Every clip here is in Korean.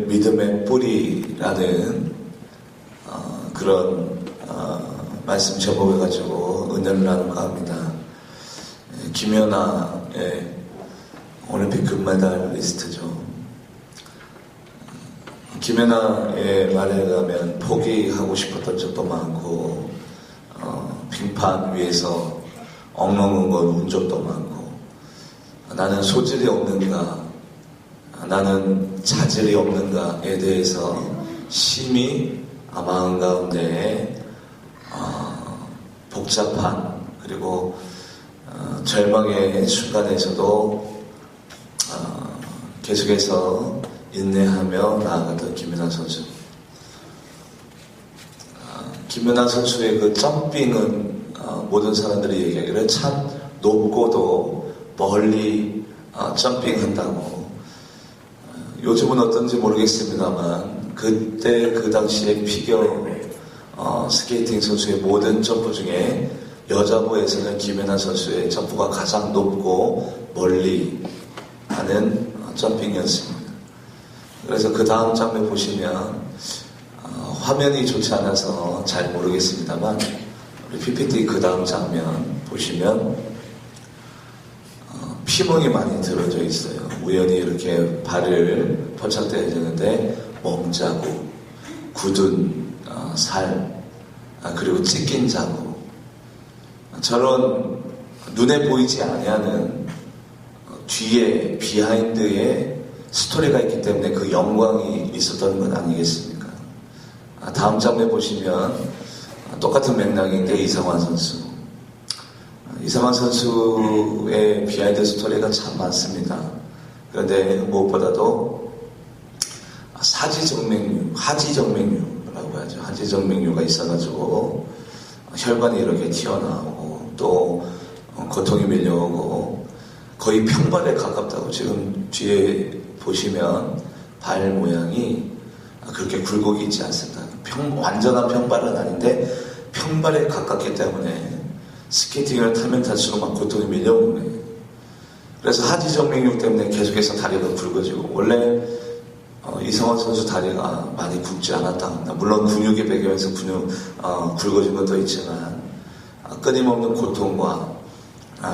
믿음의 뿌리라는 그런 말씀 제목을 가지고 은혜를 나눌까 합니다. 김연아의 올림픽 금메달리스트죠. 김연아의 말에 의하면 포기하고 싶었던 적도 많고 빙판 위에서 엉엉 운 적도 많고, 나는 소질이 없는가, 나는 자질이 없는가에 대해서 심히 마음 가운데 복잡한, 그리고 절망의 순간에서도 계속해서 인내하며 나아가던 김연아 선수. 김연아 선수의 그 점핑은 모든 사람들이 얘기하기를 참 높고도 멀리 점핑한다고. 요즘은 어떤지 모르겠습니다만 그때 그 당시에 피겨 스케이팅 선수의 모든 점프 중에 여자부에서는 김연아 선수의 점프가 가장 높고 멀리 하는 점핑이었습니다. 그래서 그 다음 장면 보시면 화면이 좋지 않아서 잘 모르겠습니다만 우리 PPT 그 다음 장면 보시면 피멍이 많이 들어져 있어요. 우연히 이렇게 발을 포착되어지는데 멍자국, 굳은 살, 그리고 찢긴 자국, 저런 눈에 보이지 아니하는 뒤에 비하인드에 스토리가 있기 때문에 그 영광이 있었던 건 아니겠습니까? 다음 장면 보시면 똑같은 맥락인데 이상환 선수. 이상환 선수의 비하인드 스토리가 참 많습니다. 그런데 무엇보다도 하지정맥류라고 하죠. 하지정맥류가 있어가지고 혈관이 이렇게 튀어나오고 또 고통이 밀려오고 거의 평발에 가깝다고. 지금 뒤에 보시면 발 모양이 그렇게 굴곡이 있지 않습니다. 완전한 평발은 아닌데 평발에 가깝기 때문에 스케이팅을 타면 탈수록 막 고통이 밀려오는 거예요. 그래서 하지정맥류 때문에 계속해서 다리가 굵어지고, 원래 이상환 선수 다리가 많이 굵지 않았다 합니다. 물론 근육이 배기면서 굵어진 것도 있지만 끊임없는 고통과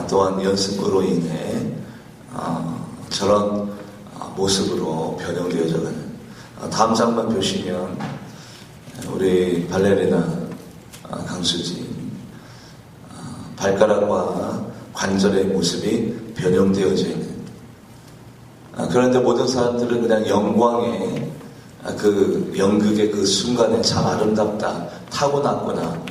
또한 연습으로 인해 저런 모습으로 변형되어져가는. 다음 장면 보시면 우리 발레리나 강수진 발가락과 관절의 모습이 변형되어져 있는. 그런데 모든 사람들은 그냥 영광의 그 연극의 그 순간에 참 아름답다, 타고났구나,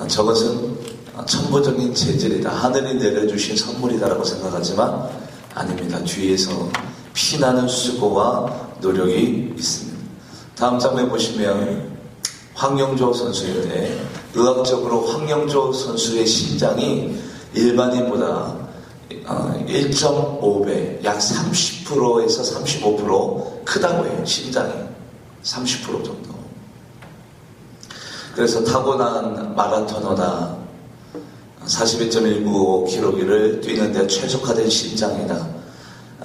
저것은 천부적인 재질이다, 하늘이 내려주신 선물이다라고 생각하지만 아닙니다. 뒤에서 피나는 수고와 노력이 있습니다. 다음 장면에 보시면 황영조 선수인데, 의학적으로 황영조 선수의 심장이 일반인보다 1.5배, 약 30%에서 35% 크다고 해요. 심장이 30% 정도. 그래서 타고난 마라토너다, 42.195km를 뛰는데 최적화된 심장이다,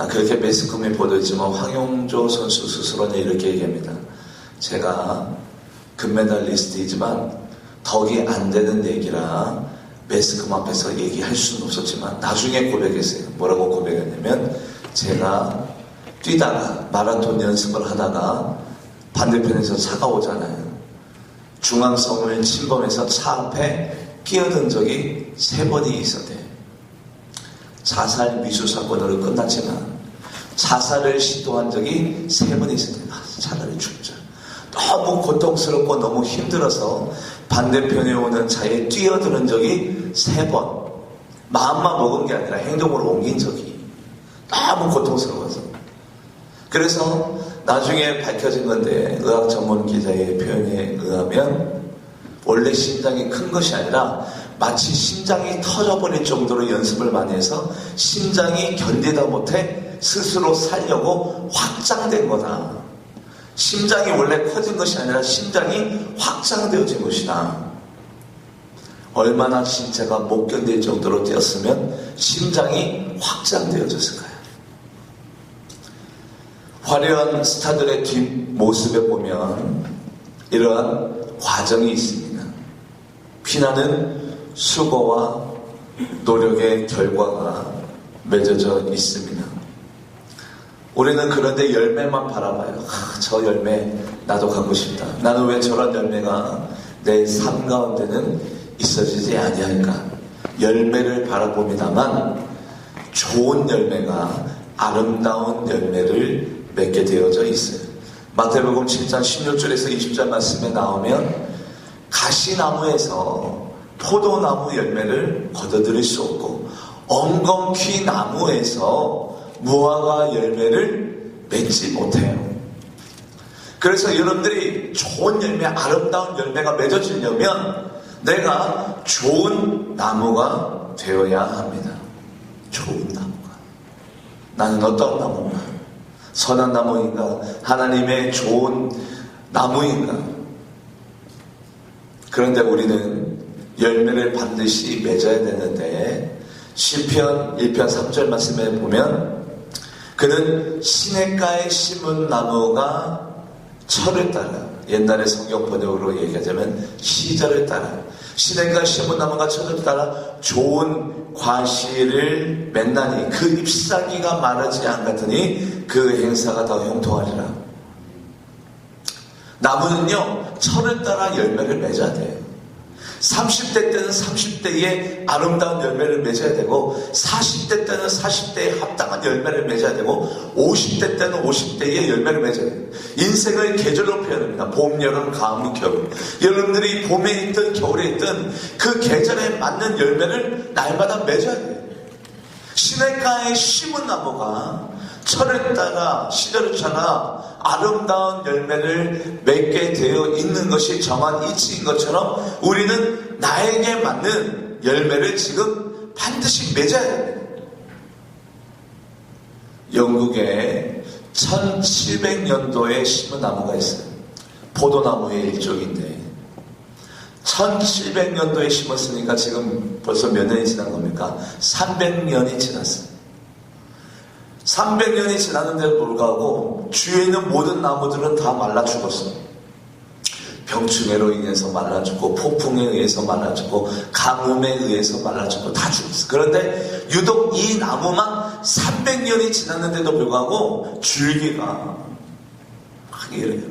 그렇게 매스컴에 보도했지만 황영조 선수 스스로는 이렇게 얘기합니다. 제가 금메달리스트이지만 덕이 안 되는 얘기라 매스컴 앞에서 얘기할 수는 없었지만 나중에 고백했어요. 뭐라고 고백했냐면, 제가 뛰다가 마라톤 연습을 하다가 반대편에서 차가 오잖아요. 중앙선을 침범해서 차 앞에 끼어든 적이 3번이 있었대요. 자살 미수 사건으로 끝났지만 자살을 시도한 적이 3번이 있었대요. 차라리 죽자. 너무 고통스럽고 너무 힘들어서 반대편에 오는 차에 뛰어드는 적이 3번. 마음만 먹은 게 아니라 행동으로 옮긴 적이 너무 고통스러워서. 그래서 나중에 밝혀진 건데, 의학 전문 기자의 표현에 의하면 원래 심장이 큰 것이 아니라 마치 심장이 터져버릴 정도로 연습을 많이 해서 심장이 견디다 못해 스스로 살려고 확장된 거다. 심장이 원래 커진 것이 아니라 심장이 확장되어진 것이다. 얼마나 신체가 못 견딜 정도로 되었으면 심장이 확장되어졌을까요? 화려한 스타들의 뒷모습에 보면 이러한 과정이 있습니다. 피나는 수고와 노력의 결과가 맺어져 있습니다. 우리는 그런데 열매만 바라봐요. 저 열매 나도 갖고 싶다. 나는 왜 저런 열매가 내 삶 가운데는 있어지지 아니할까. 열매를 바라봅니다만 좋은 열매가 아름다운 열매를 맺게 되어져 있어요. 마태복음 7장 16절에서 20절 말씀에 나오면 가시나무에서 포도나무 열매를 거둬들일 수 없고 엉겅퀴 나무에서 무화과 열매를 맺지 못해요. 그래서 여러분들이 좋은 열매, 아름다운 열매가 맺어지려면 내가 좋은 나무가 되어야 합니다. 좋은 나무가. 나는 어떤 나무인가? 선한 나무인가? 하나님의 좋은 나무인가? 그런데 우리는 열매를 반드시 맺어야 되는데 시편 1편 3절 말씀에 보면 그는 시냇가에 심은 나무가 철을 따라, 옛날의 성경 번역으로 얘기하자면 시절을 따라, 시냇가에 심은 나무가 철을 따라 좋은 과실을 맺나니 그 잎사귀가 마르지 않겠더니 그 행사가 더 형통하리라. 나무는요 철을 따라 열매를 맺어야 돼요. 30대 때는 30대의 아름다운 열매를 맺어야 되고 40대 때는 40대에 합당한 열매를 맺어야 되고 50대 때는 50대의 열매를 맺어야 돼요. 인생을 계절로 표현합니다. 봄, 여름, 가을, 겨울. 여러분들이 봄에 있든 겨울에 있든 그 계절에 맞는 열매를 날마다 맺어야 돼요. 시냇가에 심은 나무가 철을 따라 시절을 따라 아름다운 열매를 맺게 되어 있는 것이 정한 이치인 것처럼 우리는 나에게 맞는 열매를 지금 반드시 맺어야 됩니다. 영국에 1700년도에 심은 나무가 있어요. 포도나무의 일종인데 1700년도에 심었으니까 지금 벌써 몇 년이 지난 겁니까? 300년이 지났어요. 300년이 지났는데도 불구하고 주위에 있는 모든 나무들은 다 말라 죽었어요. 병충해로 인해서 말라 죽고 폭풍에 의해서 말라 죽고 가뭄에 의해서 말라 죽고 다 죽었어요. 그런데 유독 이 나무만 300년이 지났는데도 불구하고 줄기가 막 이래요.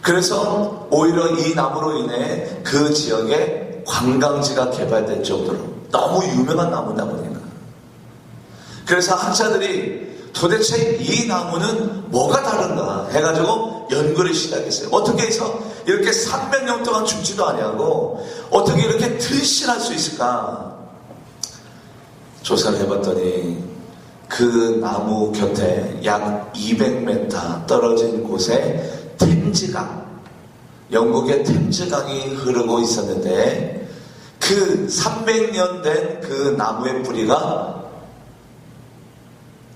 그래서 오히려 이 나무로 인해 그 지역에 관광지가 개발될 정도로 너무 유명한 나무다 보니까 그래서 학자들이 도대체 이 나무는 뭐가 다른가 해가지고 연구를 시작했어요. 어떻게 해서 이렇게 300년 동안 죽지도 아니하고 어떻게 이렇게 들신할 수 있을까 조사를 해봤더니 그 나무 곁에 약 200m 떨어진 곳에 템즈강, 영국의 템즈강이 흐르고 있었는데 그 300년 된 그 나무의 뿌리가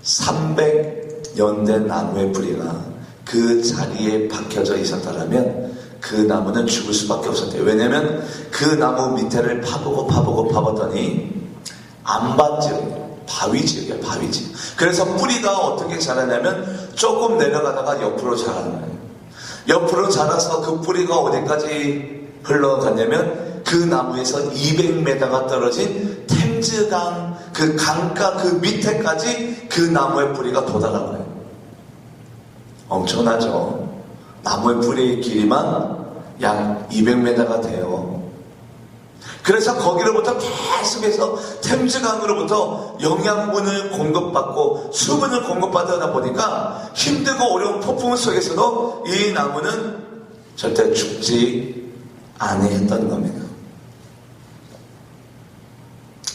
300년 된 나무의 뿌리가 그 자리에 박혀져 있었다면 그 나무는 죽을 수밖에 없었대요. 왜냐하면 그 나무 밑에를 파보더니 안밭지역이에요. 바위지역이에요. 바위지역. 그래서 뿌리가 어떻게 자라냐면 조금 내려가다가 옆으로 자라는 거예요. 옆으로 자라서 그 뿌리가 어디까지 흘러갔냐면 그 나무에서 200m가 떨어진 템즈강 그 강가 그 밑에까지 그 나무의 뿌리가 도달한 거예요. 엄청나죠? 나무의 뿌리의 길이만 약 200m가 돼요. 그래서 거기로부터 계속해서 템즈강으로부터 영양분을 공급받고 수분을 공급받다 보니까 힘들고 어려운 폭풍 속에서도 이 나무는 절대 죽지 아니했던 겁니다.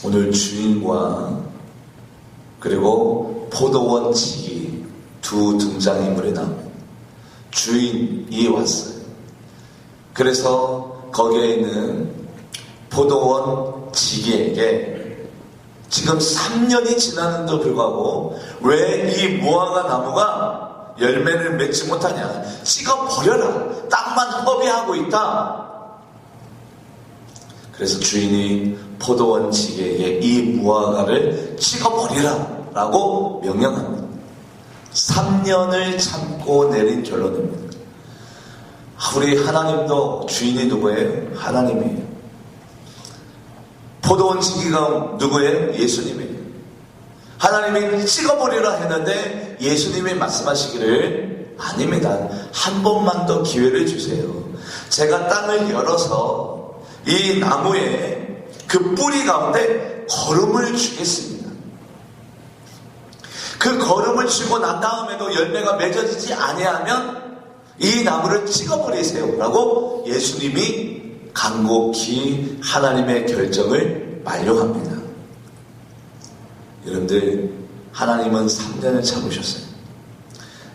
오늘 주인과 그리고 포도원 지기 두 등장인물이 나옵니다. 주인이 왔어요. 그래서 거기에 있는 포도원 지기에게 지금 3년이 지났는데도 불구하고 왜 이 무화과 나무가 열매를 맺지 못하냐? 찍어버려라. 땅만 허비하고 있다. 그래서 주인이 포도원 지기에게 이 무화과를 찍어버리라 라고 명령합니다. 3년을 참고 내린 결론입니다. 우리 하나님도 주인이 누구예요? 하나님이에요. 포도원 지기가 누구예요? 예수님이에요. 하나님이 찍어버리라 했는데 예수님이 말씀하시기를 아닙니다. 한 번만 더 기회를 주세요. 제가 땅을 열어서 이 나무에 그 뿌리 가운데 거름을 주겠습니다. 그 거름을 주고 난 다음에도 열매가 맺어지지 아니하면 이 나무를 찍어버리세요 라고 예수님이 간곡히 하나님의 결정을 만료합니다. 여러분들, 하나님은 3년을 참으셨어요.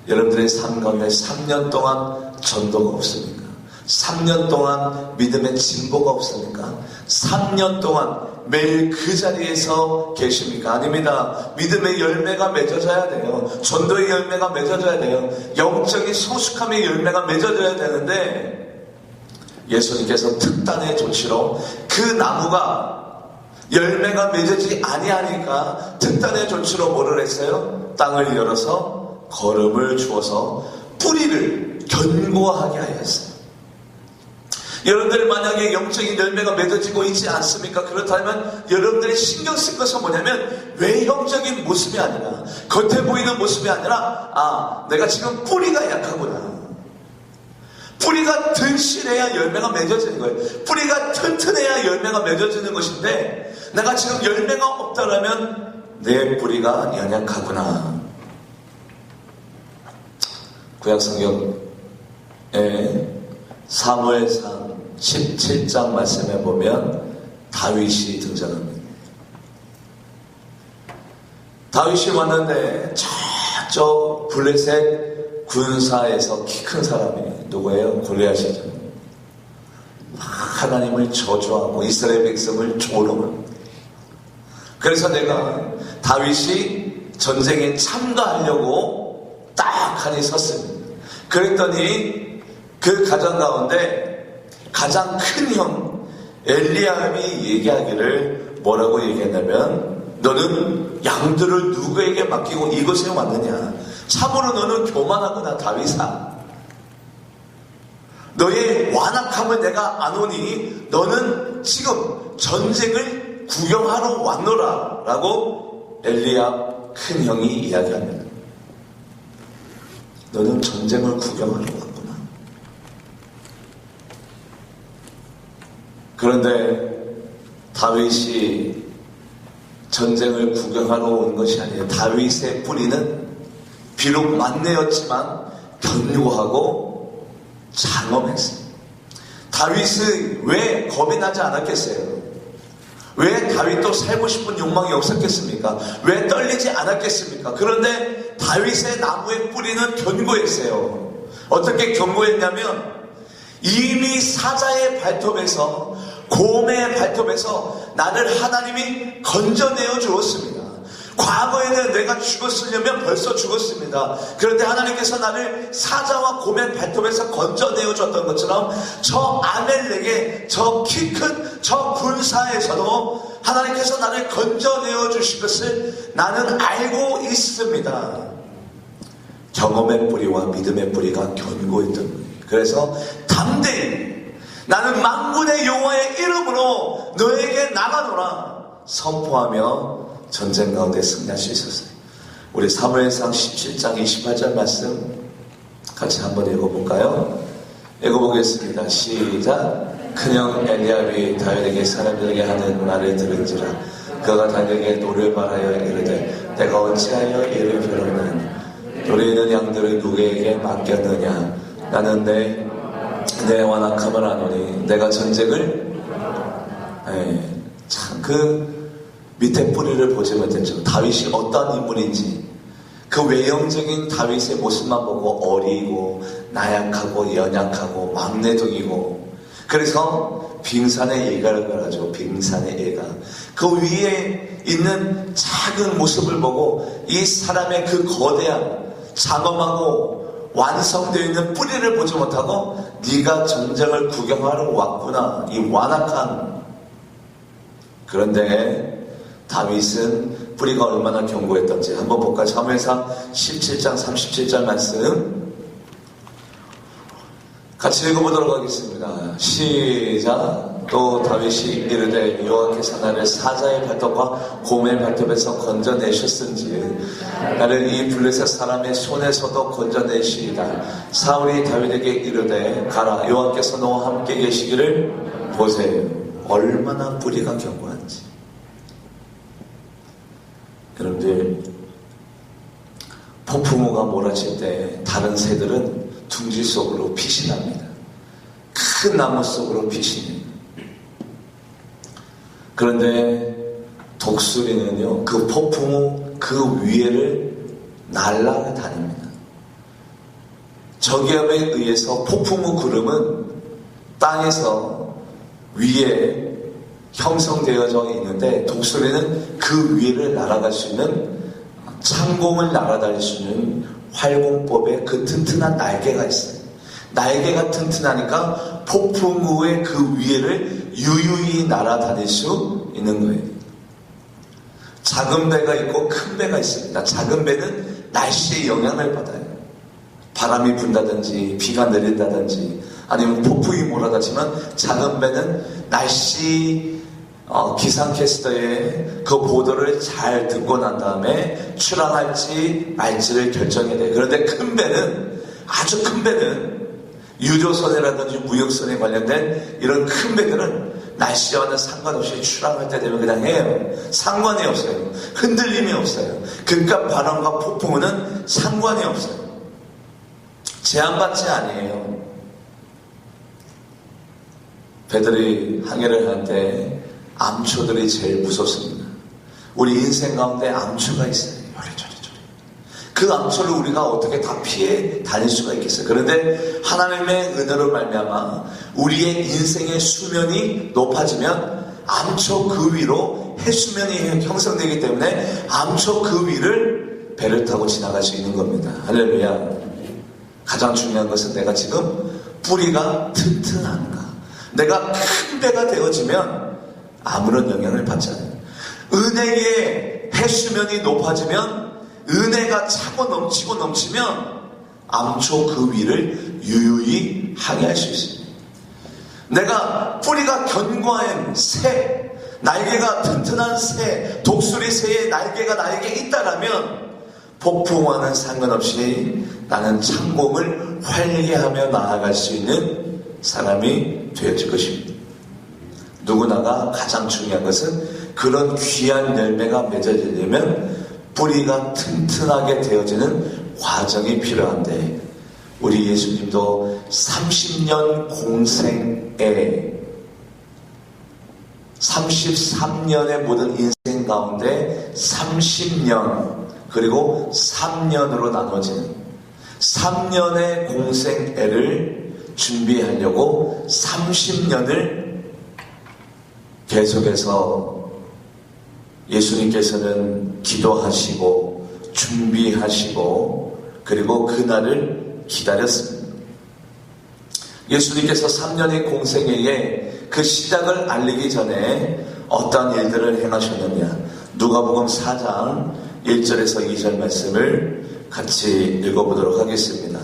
여러분들의 삶 가운데 3년 동안 전도가 없습니까? 3년 동안 믿음의 진보가 없습니까? 3년 동안 매일 그 자리에서 계십니까? 아닙니다. 믿음의 열매가 맺어져야 돼요. 전도의 열매가 맺어져야 돼요. 영적인 성숙함의 열매가 맺어져야 되는데 예수님께서 특단의 조치로 그 나무가 열매가 맺어지지 아니하니까 특단의 조치로 뭐를 했어요? 땅을 열어서 거름을 주어서 뿌리를 견고하게 하였어요. 여러분들 만약에 영적인 열매가 맺어지고 있지 않습니까? 그렇다면 여러분들이 신경 쓸 것은 뭐냐면 외형적인 모습이 아니라, 겉에 보이는 모습이 아니라, 내가 지금 뿌리가 약하구나. 뿌리가 튼실해야 열매가 맺어지는 거예요. 뿌리가 튼튼해야 열매가 맺어지는 것인데 내가 지금 열매가 없다라면 내 뿌리가 연약하구나. 구약성경에 사무엘상 17장 말씀에 보면 다윗이 등장합니다. 다윗이 왔는데 저쪽 블레셋 군사에서 키 큰 사람이 누구예요? 골리앗이죠. 하나님을 저주하고 이스라엘 백성을 조롱합니다. 그래서 내가 다윗이 전쟁에 참가하려고 딱 하니 섰습니다. 그랬더니 그 가정 가운데 가장 큰 형 엘리야함이 얘기하기를 뭐라고 얘기했냐면, 너는 양들을 누구에게 맡기고 이곳에 왔느냐? 참으로 너는 교만하구나 다윗아. 너의 완악함을 내가 아노니 너는 지금 전쟁을 구경하러 왔노라 라고 엘리압 큰 형이 이야기합니다. 너는 전쟁을 구경하러 왔구나. 그런데 다윗이 전쟁을 구경하러 온 것이 아니에요. 다윗의 뿌리는 비록 만내였지만 견고하고 장엄했어요. 다윗은 왜 겁이 나지 않았겠어요? 왜 다윗도 살고 싶은 욕망이 없었겠습니까? 왜 떨리지 않았겠습니까? 그런데 다윗의 나무의 뿌리는 견고했어요. 어떻게 견고했냐면 이미 사자의 발톱에서, 곰의 발톱에서 나를 하나님이 건져내어 주었습니다. 과거에는 내가 죽었으려면 벌써 죽었습니다. 그런데 하나님께서 나를 사자와 곰의 발톱에서 건져내어 줬던 것처럼 저 아멜렉의 저 키 큰 저 군사에서도 하나님께서 나를 건져내어 주신 것을 나는 알고 있습니다. 경험의 뿌리와 믿음의 뿌리가 견고했던 거예요. 그래서 담대히 나는 만군의 여호와의 이름으로 너에게 나가노라 선포하며 전쟁 가운데 승리할 수 있었어요. 우리 사무엘상 17장 28절 말씀 같이 한번 읽어볼까요? 읽어보겠습니다. 시작. 큰형 엘리압이 다윗에게 사람들에게 하는 말을 들은지라 그가 다윗에게 노를 말하여 이르되 내가 어찌하여 이를 베렸느냐? 너희는 양들을 누구에게 맡겼느냐? 나는 내 완악함을 아노니 내가 전쟁을 참 그 밑에 뿌리를 보지 못했죠. 다윗이 어떤 인물인지 그 외형적인 다윗의 모습만 보고 어리고 나약하고 연약하고 막내둥이고, 그래서 빙산의 예가를 하죠. 빙산의 예가. 그 위에 있는 작은 모습을 보고 이 사람의 그 거대한 장엄하고 완성되어 있는 뿌리를 보지 못하고 네가 전쟁을 구경하러 왔구나, 이 완악한. 그런데 다윗은 뿌리가 얼마나 견고했던지 한번 볼까요? 사무엘상 17장 37절 말씀 같이 읽어보도록 하겠습니다. 시작. 또 다윗이 이르되 여호와께서 나를 사자의 발톱과 곰의 발톱에서 건져내셨은지 나를 이 블레셋 사람의 손에서도 건져내시리다. 사울이 다윗에게 이르되 가라, 여호와께서 너와 함께 계시기를 보세요. 얼마나 뿌리가 견고한지. 여러분들, 폭풍우가 몰아칠 때 다른 새들은 둥지 속으로 피신합니다. 큰 나무 속으로 피신해요. 그런데 독수리는요, 그 폭풍우 그 위에를 날아다닙니다. 저기압에 의해서 폭풍우 구름은 땅에서 위에 형성되어져 있는데 독수리는 그 위를 날아갈 수 있는, 창공을 날아다닐 수 있는 활공법에 그 튼튼한 날개가 있어요. 날개가 튼튼하니까 폭풍우의 그 위를 유유히 날아다닐 수 있는 거예요. 작은 배가 있고 큰 배가 있습니다. 작은 배는 날씨의 영향을 받아요. 바람이 분다든지 비가 내린다든지 아니면 폭풍이 몰아닥치면 작은 배는 날씨 기상캐스터의 그 보도를 잘 듣고 난 다음에 출항할지 말지를 결정해야 돼요. 그런데 큰 배는, 아주 큰 배는 유조선이라든지 무역선에 관련된 이런 큰 배들은 날씨와는 상관없이 출항할 때 되면 그냥 해요. 상관이 없어요. 흔들림이 없어요. 그러니까 바람과 폭풍은 상관이 없어요. 제한받지 아니에요. 배들이 항해를 할 때 암초들이 제일 무섭습니다. 우리 인생 가운데 암초가 있어요. 요리조리. 그 암초를 우리가 어떻게 다 피해 다닐 수가 있겠어요. 그런데 하나님의 은혜로 말미암아 우리의 인생의 수면이 높아지면 암초 그 위로 해수면이 형성되기 때문에 암초 그 위를 배를 타고 지나갈 수 있는 겁니다. 할렐루야. 가장 중요한 것은 내가 지금 뿌리가 튼튼한가. 내가 큰 배가 되어지면 아무런 영향을 받지 않아요. 은혜의 해수면이 높아지면, 은혜가 차고 넘치고 넘치면 암초 그 위를 유유히 항해할 수 있습니다. 내가 뿌리가 견고한 새, 날개가 튼튼한 새, 독수리 새의 날개가 나에게 있다라면 폭풍과는 상관없이 나는 창공을 활개하며 나아갈 수 있는 사람이 되어질 것입니다. 누구나가 가장 중요한 것은 그런 귀한 열매가 맺어지려면 뿌리가 튼튼하게 되어지는 과정이 필요한데, 우리 예수님도 30년 공생에 33년의 모든 인생 가운데 30년 그리고 3년으로 나눠지는 3년의 공생애를 준비하려고 30년을 계속해서 예수님께서는 기도하시고 준비하시고 그리고 그날을 기다렸습니다. 예수님께서 3년의 공생애에 그 시작을 알리기 전에 어떠한 일들을 행하셨느냐. 누가복음 4장 1절에서 2절 말씀을 같이 읽어보도록 하겠습니다.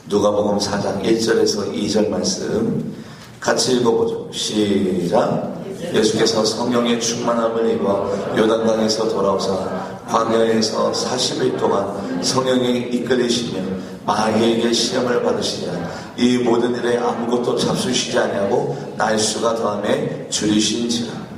누가복음 4장 1절에서 2절 말씀 같이 읽어보죠. 시작. 예수께서 성령의 충만함을 입어 요단강에서 돌아오사 광야에서 40일 동안 성령이 이끌리시며 마귀에게 시험을 받으시냐. 이 모든 일에 아무것도 잡수시지 아니하고 날수가 더함에 줄이신지라.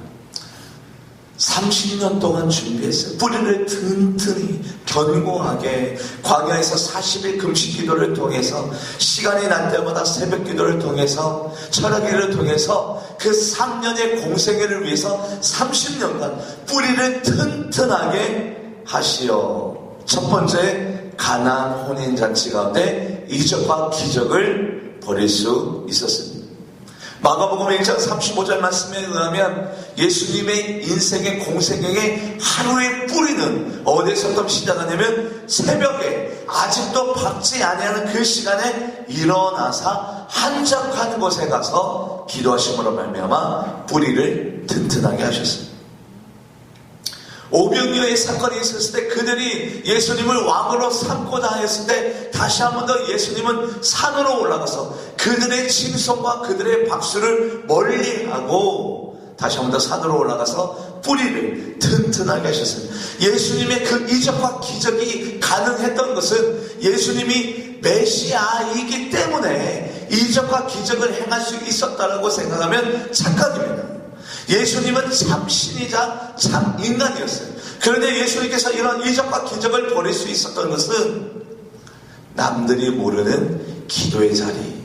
30년 동안 준비했어요. 뿌리를 튼튼히 견고하게 광야에서 40일 금식 기도를 통해서, 시간이 날 때마다 새벽 기도를 통해서, 철학기를 통해서 그 3년의 공생애를 위해서 30년간 뿌리를 튼튼하게 하시어 첫 번째 가나안 혼인잔치 가운데 이적과 기적을 벌일 수 있었습니다. 마가복음 1장 35절 말씀에 의하면 예수님의 인생의 공생애의 하루의 뿌리는 어디서부터 시작하냐면 새벽에 아직도 밝지 아니하는 그 시간에 일어나서 한적한 곳에 가서 기도하심으로 말미암아 뿌리를 튼튼하게 하셨습니다. 오병이어의 사건이 있었을 때 그들이 예수님을 왕으로 삼고자 했을 때 다시 한 번 더 예수님은 산으로 올라가서 그들의 칭송과 그들의 박수를 멀리하고 다시 한 번 더 산으로 올라가서 뿌리를 튼튼하게 하셨어요. 예수님의 그 이적과 기적이 가능했던 것은 예수님이 메시아이기 때문에 이적과 기적을 행할 수 있었다고 생각하면 착각입니다. 예수님은 참 신이자 참 인간이었어요. 그런데 예수님께서 이런 이적과 기적을 벌일 수 있었던 것은 남들이 모르는 기도의 자리,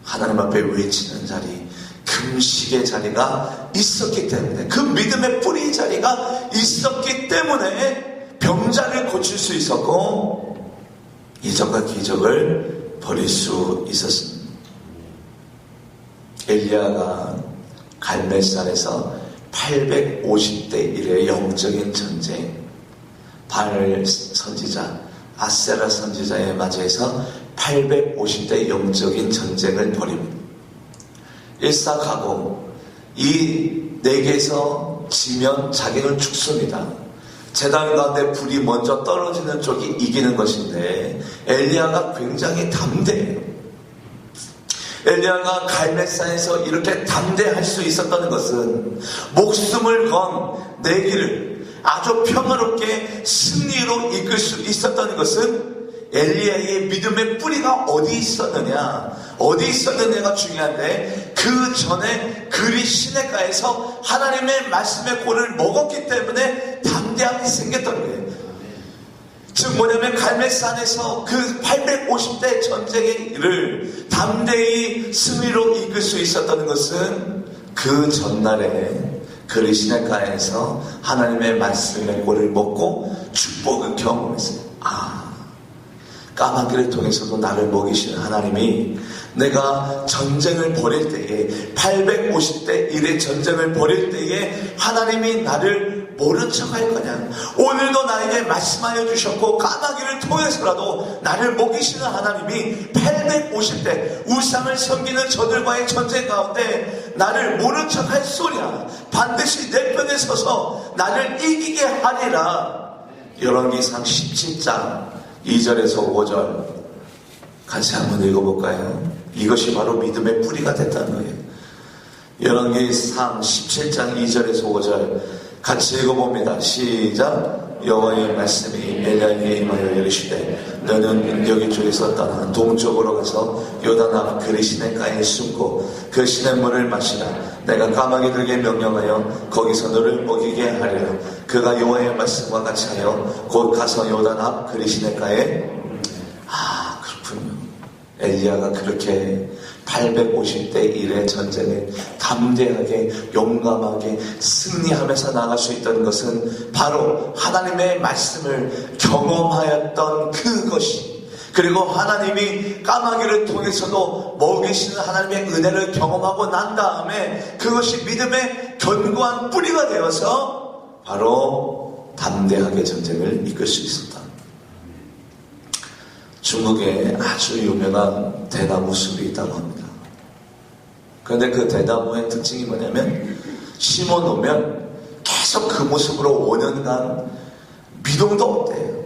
하나님 앞에 외치는 자리, 금식의 자리가 있었기 때문에, 그 믿음의 뿌리 자리가 있었기 때문에 병자를 고칠 수 있었고 이적과 기적을 벌일 수 있었습니다. 엘리야가 갈멜산에서 850대 1의 영적인 전쟁, 바알 선지자, 아세라 선지자에 맞이해서 850대 영적인 전쟁을 벌입니다. 일사가고 이 내게서 지면 자기는 죽습니다. 제단 가운데 불이 먼저 떨어지는 쪽이 이기는 것인데 엘리야가 굉장히 담대해요. 엘리야가 갈멜산에서 이렇게 담대할 수 있었다는 것은 목숨을 건 내기를 아주 평화롭게 승리로 이끌 수 있었다는 것은 엘리야의 믿음의 뿌리가 어디 있었느냐가 중요한데, 그 전에 그리 시내가에서 하나님의 말씀의 꼴을 먹었기 때문에 담대함이 생겼던 거예요. 즉 뭐냐면 갈멜산에서 그 850대 전쟁을 담대히 승리로 이끌 수 있었다는 것은 그 전날에 그리 시내가에서 하나님의 말씀의 꼴을 먹고 축복을 경험했어요. 까마귀를 통해서도 나를 먹이시는 하나님이 내가 전쟁을 벌일 때에 850대 1의 전쟁을 벌일 때에 하나님이 나를 모른 척 할 거냐, 오늘도 나에게 말씀하여 주셨고 까마귀를 통해서라도 나를 먹이시는 하나님이 850대 우상을 섬기는 저들과의 전쟁 가운데 나를 모른 척 할 소리야, 반드시 내 편에 서서 나를 이기게 하리라. 열왕기상 17장 2절에서 5절 같이 한번 읽어볼까요? 이것이 바로 믿음의 뿌리가 됐다는 거예요. 열왕기상 17장 2절에서 5절 같이 읽어봅니다. 시작. 여호와의 말씀이 엘리야에게 임하여 이르시되 너는 여기 쪽에서 떠나 동쪽으로 가서 요단 앞 그리 시냇가에 숨고 그 시냇물을 마시라. 내가 까마귀들에게 명령하여 거기서 너를 먹이게 하리라. 그가 여호와의 말씀과 같이 하여 곧 가서 요단 앞 그리 시냇가에. 그렇군요. 엘리야가 그렇게 850대 1의 전쟁을 담대하게 용감하게 승리하면서 나갈 수 있다는 것은 바로 하나님의 말씀을 경험하였던 그것이, 그리고 하나님이 까마귀를 통해서도 먹이시는 하나님의 은혜를 경험하고 난 다음에 그것이 믿음의 견고한 뿌리가 되어서 바로 담대하게 전쟁을 이끌 수 있었다. 중국에 아주 유명한 대나무 숲이 있다고 합니다. 그런데 그 대나무의 특징이 뭐냐면 심어놓으면 계속 그 모습으로 5년간 미동도 없대요.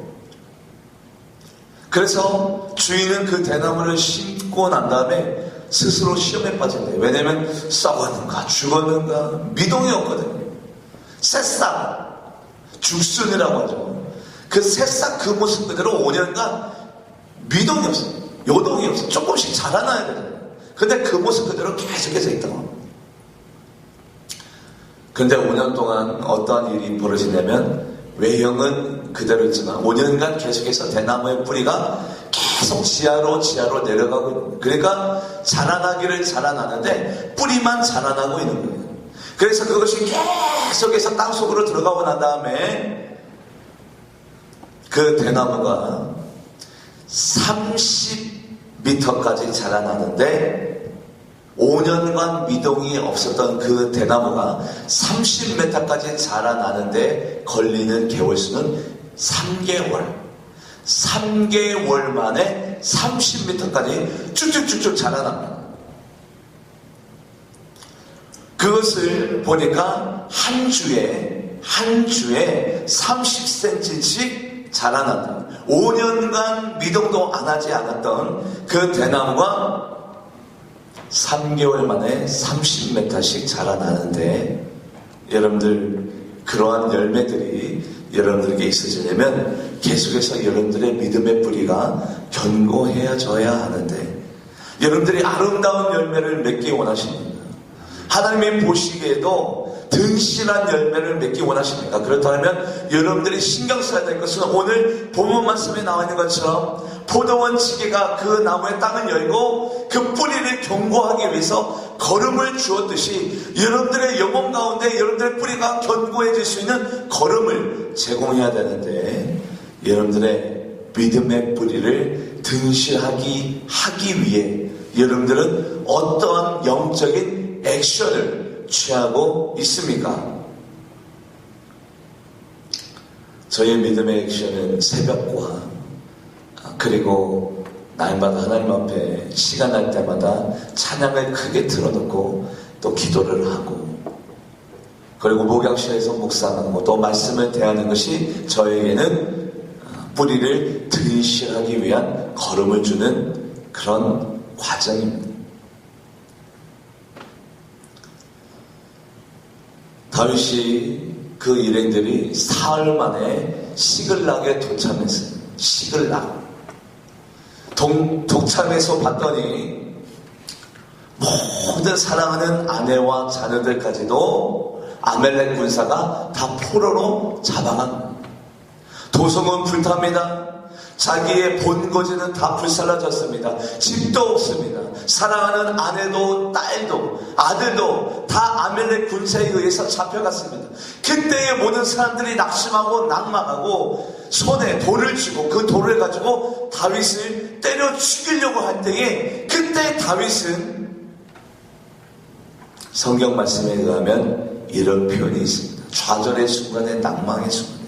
그래서 주인은 그 대나무를 심고 난 다음에 스스로 시험에 빠진대요. 왜냐면 썩었는가 죽었는가 미동이 없거든요. 새싹, 죽순이라고 하죠. 그 새싹 그 모습 그대로 5년간 미동이 없어요. 요동이 없어요. 조금씩 자라나야 되잖아요. 근데 그 모습 그대로 계속해서 있다고 합니다. 근데 5년 동안 어떠한 일이 벌어지냐면 외형은 그대로 있지만 5년간 계속해서 대나무의 뿌리가 계속 지하로 내려가고 있는 거예요. 그러니까 자라나기를 자라나는데 뿌리만 자라나고 있는 거예요. 그래서 그것이 계속해서 땅속으로 들어가고 난 다음에 그 대나무가 30m까지 자라나는데 5년간 미동이 없었던 그 대나무가 30m까지 자라나는데 걸리는 개월수는 3개월. 3개월 만에 30m까지 쭉쭉쭉쭉 자라납니다. 그것을 보니까 한 주에 한 주에 30cm씩 자라났다. 5년간 미동도 안 하지 않았던 그 대나무가 3개월 만에 30m씩 자라나는데, 여러분들 그러한 열매들이 여러분들에게 있어지려면 계속해서 여러분들의 믿음의 뿌리가 견고해져야 하는데, 여러분들이 아름다운 열매를 맺기 원하십니까? 하나님이 보시기에도 든실한 열매를 맺기 원하십니까? 그렇다면 여러분들이 신경 써야 될 것은 오늘 본문 말씀에 나와 있는 것처럼 포도원 지게가 그 나무의 땅을 열고 그 뿌리를 견고하기 위해서 걸음을 주었듯이, 여러분들의 영혼 가운데 여러분들의 뿌리가 견고해질 수 있는 걸음을 제공해야 되는데, 여러분들의 믿음의 뿌리를 든실하게 하기 위해 여러분들은 어떠한 영적인 액션을 취하고 있습니까? 저의 믿음의 액션은 새벽과 그리고 날마다 하나님 앞에 시간 날 때마다 찬양을 크게 틀어놓고 또 기도를 하고, 그리고 목양실에서 묵상하고 또 말씀을 대하는 것이 저에게는 뿌리를 든실하기 위한 걸음을 주는 그런 과정입니다. 다윗이 그 일행들이 사흘 만에 시글락에 도착했어요. 시글락. 도착해서 봤더니 모든 사랑하는 아내와 자녀들까지도 아멜렉 군사가 다 포로로 잡아간, 도성은 불탑니다. 자기의 본거지는 다 불살라졌습니다. 집도 없습니다. 사랑하는 아내도 딸도 아들도 다 아멜렉 군사에 의해서 잡혀갔습니다. 그때의 모든 사람들이 낙심하고 낭망하고 손에 돌을 쥐고 그 돌을 가지고 다윗을 때려 죽이려고 할 때에, 그때 다윗은 성경 말씀에 의하면 이런 표현이 있습니다. 좌절의 순간에 낭망의 순간.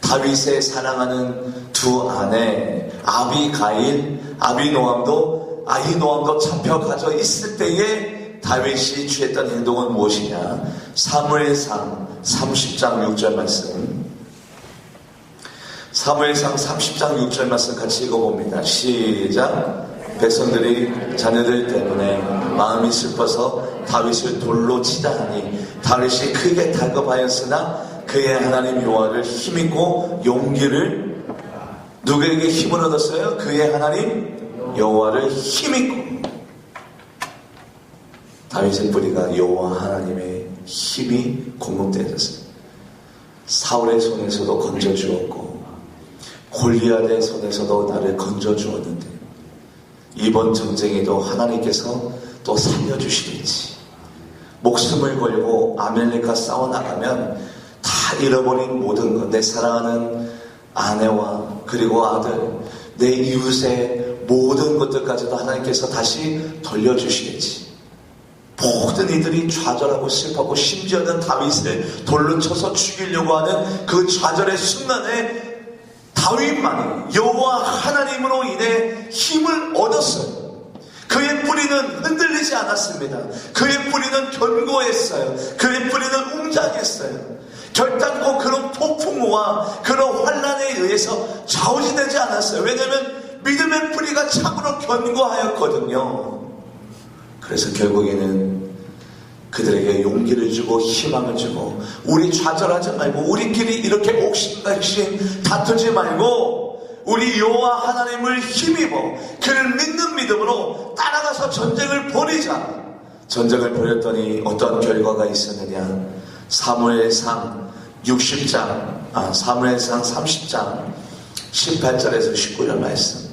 다윗의 사랑하는 두 아내 아비노함도 잡혀가져 있을 때에 다윗이 취했던 행동은 무엇이냐? 사무엘상 30장 6절 말씀, 사무엘상 30장 6절 말씀 같이 읽어봅니다. 시작. 백성들이 자녀들 때문에 마음이 슬퍼서 다윗을 돌로 치자 하니 다윗이 크게 다급하였으나 그의 하나님 여호와를 힘입고 용기를, 누구에게 힘을 얻었어요? 그의 하나님 여호와를 힘입고. 다윗의 뿌리가 여호와 하나님의 힘이 공급되어졌어요. 사울의 손에서도 건져주었고 골리앗의 손에서도 나를 건져주었는데, 이번 전쟁에도 하나님께서 또 살려주시겠지. 목숨을 걸고 아멜렉과 싸워나가면 다 잃어버린 모든 것, 내 사랑하는 아내와 그리고 아들, 내 이웃의 모든 것들까지도 하나님께서 다시 돌려주시겠지. 모든 이들이 좌절하고 슬퍼하고 심지어는 다윗을 돌로 쳐서 죽이려고 하는 그 좌절의 순간에 다윗만이 여호와 하나님으로 인해 힘을 얻었어요. 그의 뿌리는 흔들리지 않았습니다. 그의 뿌리는 견고했어요. 그의 뿌리는 웅장했어요. 결단코 그런 폭풍우와 그런 환난에 의해서 좌우지되지 않았어요. 왜냐하면 믿음의 뿌리가 참으로 견고하였거든요. 그래서 결국에는 그들에게 용기를 주고 희망을 주고, 우리 좌절하지 말고 우리끼리 이렇게 옥신각신 다투지 말고 우리 여호와 하나님을 힘입어 그를 믿는 믿음으로 따라가서 전쟁을 벌이자. 전쟁을 벌였더니 어떤 결과가 있었느냐? 사무엘상 30장 18절에서 19절 말씀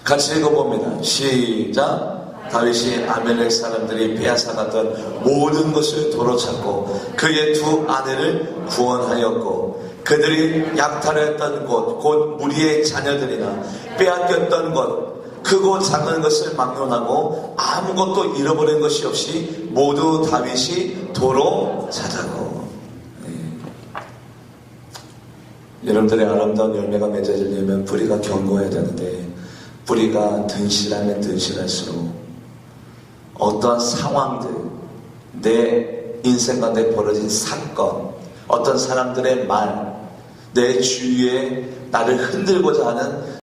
같이 읽어봅니다. 시작. 다윗이 아멜렉 사람들이 빼앗아갔던 모든 것을 도로찾고 그의 두 아내를 구원하였고, 그들이 약탈했던 곳, 곧 무리의 자녀들이나 빼앗겼던 것, 크고 작은 것을 막론하고 아무것도 잃어버린 것이 없이 모두 다윗이 도로 찾아고. 여러분들의 아름다운 열매가 맺어지려면 뿌리가 견고해야 되는데, 뿌리가 든실하면 든실할수록 어떠한 상황들, 내 인생 가운데 벌어진 사건, 어떤 사람들의 말, 내 주위에 나를 흔들고자 하는